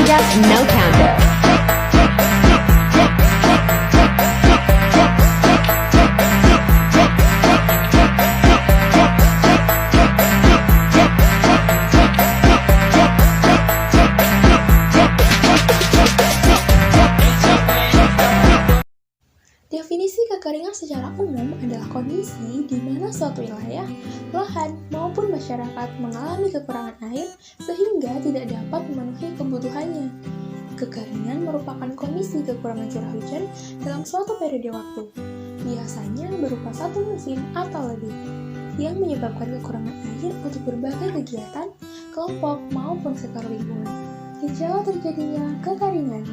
Wind up, no counter. Definisi kekeringan secara umum adalah kondisi di mana suatu wilayah, lahan, maupun masyarakat mengalami kekurangan air sehingga tidak dapat memenuhi kebutuhannya. Kekeringan merupakan kondisi kekurangan curah hujan dalam suatu periode waktu, biasanya berupa satu musim atau lebih, yang menyebabkan kekurangan air untuk berbagai kegiatan, kelompok, maupun sektor lingkungan. Gejala terjadinya kekeringan.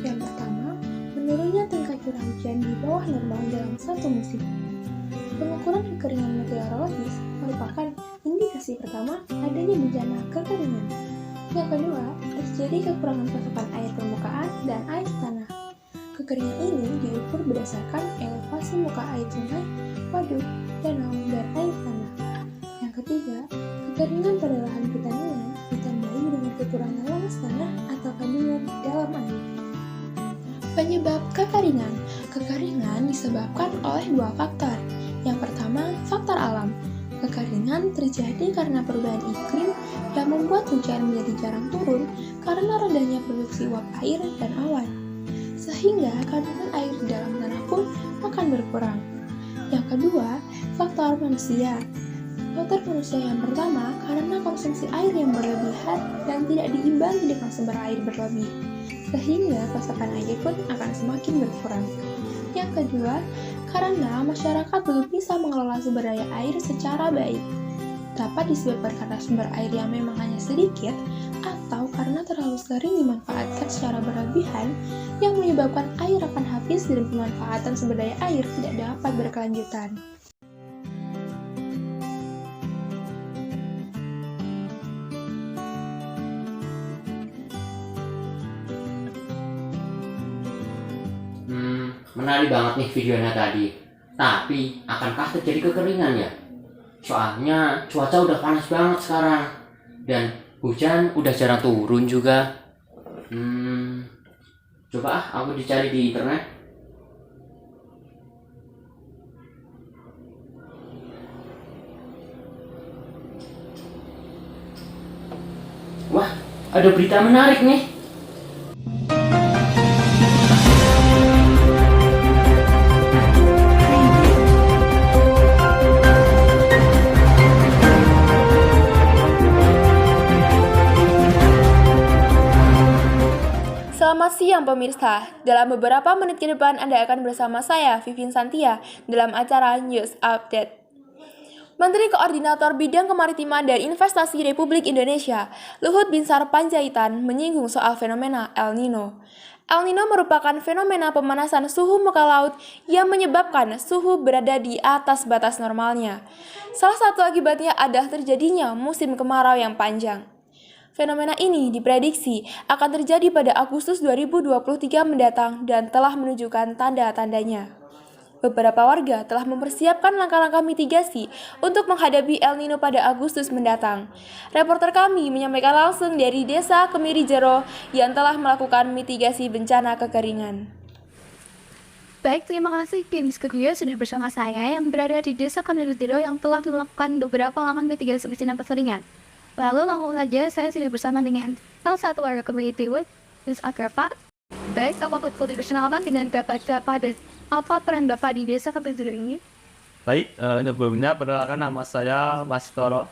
Yang pertama, menurunnya tingkat curah hujan di bawah normal dalam satu musim. Pengukuran kekeringan meteorologis merupakan indikasi pertama adanya bencana kekeringan. Yang kedua, terjadi kekurangan pasokan air permukaan dan air tanah. Kekeringan ini diukur berdasarkan elevasi muka air sungai, waduk, danau, dan air tanah. Yang ketiga, kekeringan pada lahan pertanian ditandai dengan kekurangan luas tanah atau kandungan dalam air. Penyebab kekeringan. Kekeringan disebabkan oleh dua faktor. Yang pertama, faktor alam. Kekeringan terjadi karena perubahan iklim yang membuat hujan menjadi jarang turun karena rendahnya produksi uap air dan awan. Sehingga kandungan air di dalam tanah pun akan berkurang. Yang kedua, faktor manusia. Faktor manusia yang pertama karena konsumsi air yang berlebihan dan tidak diimbangi dengan sumber air berlebih, sehingga pasokan air pun akan semakin berkurang. Yang kedua, karena masyarakat belum bisa mengelola sumber daya air secara baik. Dapat disebabkan karena sumber air yang memang hanya sedikit, atau karena terlalu sering dimanfaatkan secara berlebihan, yang menyebabkan air akan habis dan pemanfaatan sumber daya air tidak dapat berkelanjutan. Menarik banget nih videonya tadi. Tapi, akankah terjadi kekeringan ya? Soalnya cuaca udah panas banget sekarang. Dan hujan udah jarang turun juga. Coba aku dicari di internet. Wah, ada berita menarik nih. Selamat siang pemirsa, dalam beberapa menit ke depan Anda akan bersama saya, Vivin Santia, dalam acara News Update. Menteri Koordinator Bidang Kemaritiman dan Investasi Republik Indonesia, Luhut Binsar Panjaitan, menyinggung soal fenomena El Nino. El Nino merupakan fenomena pemanasan suhu muka laut yang menyebabkan suhu berada di atas batas normalnya. Salah satu akibatnya adalah terjadinya musim kemarau yang panjang. Fenomena ini diprediksi akan terjadi pada Agustus 2023 mendatang dan telah menunjukkan tanda-tandanya. Beberapa warga telah mempersiapkan langkah-langkah mitigasi untuk menghadapi El Nino pada Agustus mendatang. Reporter kami menyampaikan langsung dari Desa Kemiri Jero yang telah melakukan mitigasi bencana kekeringan. Baik, terima kasih tim Studio sudah bersama saya yang berada di Desa Kemiri Jero yang telah melakukan beberapa langkah mitigasi bencana kekeringan. Lalu langsung saja saya sudah bersama dengan salah satu warga community with Ms. Agrava. Baik, apa betul diperkenalkan dengan Bapak dan apa peran Bapak di Desa Kemiri ini? Baik, sebelumnya perkenalkan nama saya Mas Toro.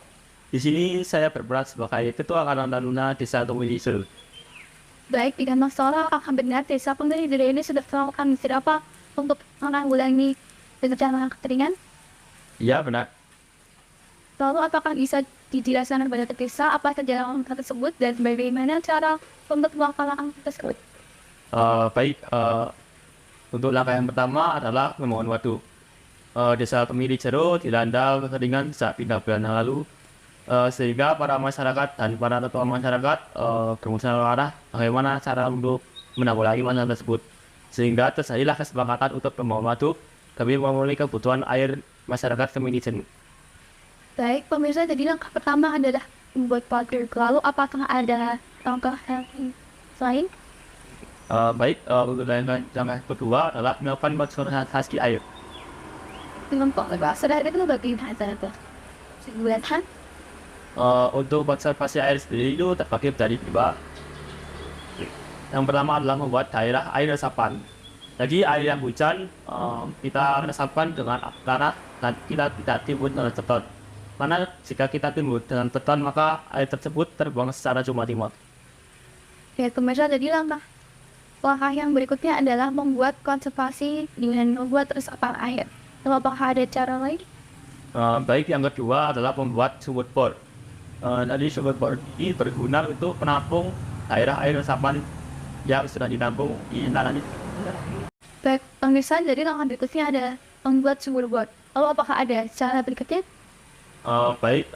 Di sini saya berperan sebagai Ketua Karang Taruna Desa Kemiri Jero. Baik, dengan Mas Toro, apakah benar Desa Kemiri Jero ini sudah melakukan apa untuk menanggulangi bencana kekeringan? Iya, benar. Lalu apakah bisa dijelaskan kepada desa apa saja langkah tersebut dan bagaimana cara untuk melakukan langkah tersebut? Baik, untuk langkah yang pertama adalah membangun waduk. Desa Kemiri Jero dilanda kekeringan sejak 3 bulan yang lalu, sehingga para masyarakat dan para ketua masyarakat bermusyawarah bagaimana cara untuk menanggulangi masalah tersebut, sehingga terjadilah kesepakatan untuk membangun waduk demi memenuhi kebutuhan air masyarakat Kemiri Jero. Baik, pemirsa, jadi langkah pertama adalah membuat waduk. Lalu apakah ada langkah yang Selain Baik, untuk langkah kedua adalah melakukan konservasi air. kelompok sederhana itu bagaimana itu? Silakan. Untuk konservasi air sendiri itu terbagi dari dua. Yang pertama adalah membuat daerah air resapan. Jadi air yang hujan kita resapkan dengan tanah dan kita tidak timbun dengan beton. Karena jika kita timbun dengan beton maka air tersebut terbuang secara cuma-cuma. Ya, pemirsa, jadi langkah yang berikutnya adalah membuat konservasi dengan membuat resapan air. Apakah ada cara lain? Baik, yang kedua adalah membuat sumur bor. Jadi sumur bor ini berguna untuk menampung daerah air resapan yang sudah ditampung di tanah ini. Baik, pemirsa, jadi langkah berikutnya ada membuat sumur bor. Lalu apakah ada cara berikutnya? Baik,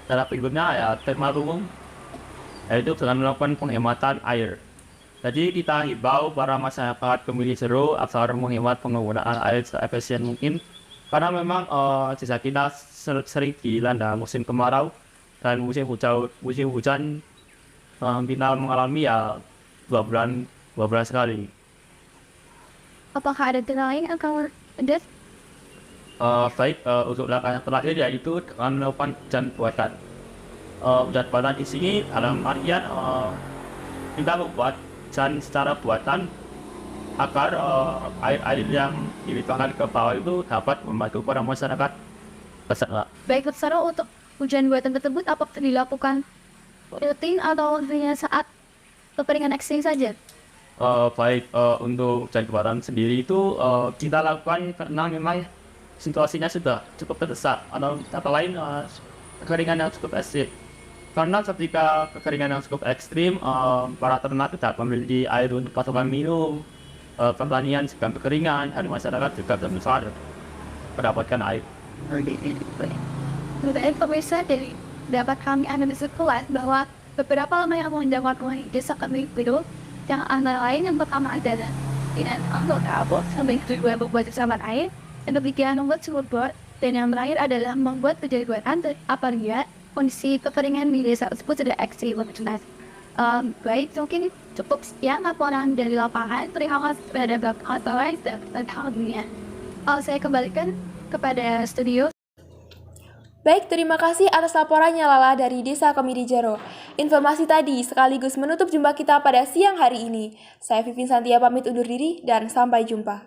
cara berikutnya ya tema umum, yaitu dengan melakukan penghematan air. Jadi kita himbau para masyarakat pemilik Jero agar menghemat penggunaan air seefisien mungkin, karena memang desa kita sering dilanda musim kemarau dan musim hujan kita mengalami ya 2 bulan sekali. Apakah ada cara lain yang kamu ada? Baik, untuk langkah yang terakhir yaitu dengan melakukan hujan buatan. Hujan buatan di sini dalam artian kita membuat hujan secara buatan agar air-air yang dilimpahkan ke bawah itu dapat membantu para masyarakat peserta. Baik, Saudara, untuk hujan buatan tersebut apakah dilakukan rutin atau hanya saat kekeringan ekstrim saja? Baik, untuk hujan buatan sendiri itu kita lakukan karena memang situasinya sudah cukup terdesak atau kata lain kekeringan yang cukup ekstrim. Karena ketika kekeringan yang cukup ekstrim, para ternak tidak memiliki air untuk pasokan minum, pertanian juga kekeringan, dan masyarakat juga berusaha mendapatkan air. Menurut pemirsa, dari dapat kami analisis kelas bahwa beberapa lama yang menjawab di desa kami itu, yang antara lain yang pertama adalah dengan anggota abot sampai kedua membuat resapan air, yang ketiga membuat sumur bor, dan yang terakhir adalah membuat kejagoan apabila kondisi kekeringan di desa tersebut sudah ekstrim. Baik, mungkin cukup sekian laporan dari lapangan. Terima kasih terhadap laporan dan hal dunia. Saya kembalikan kepada studio. Baik, terima kasih atas laporannya Lala dari Desa Kemiri Jero. Informasi tadi sekaligus menutup jumpa kita pada siang hari ini. Saya Vivin Santia pamit undur diri dan sampai jumpa.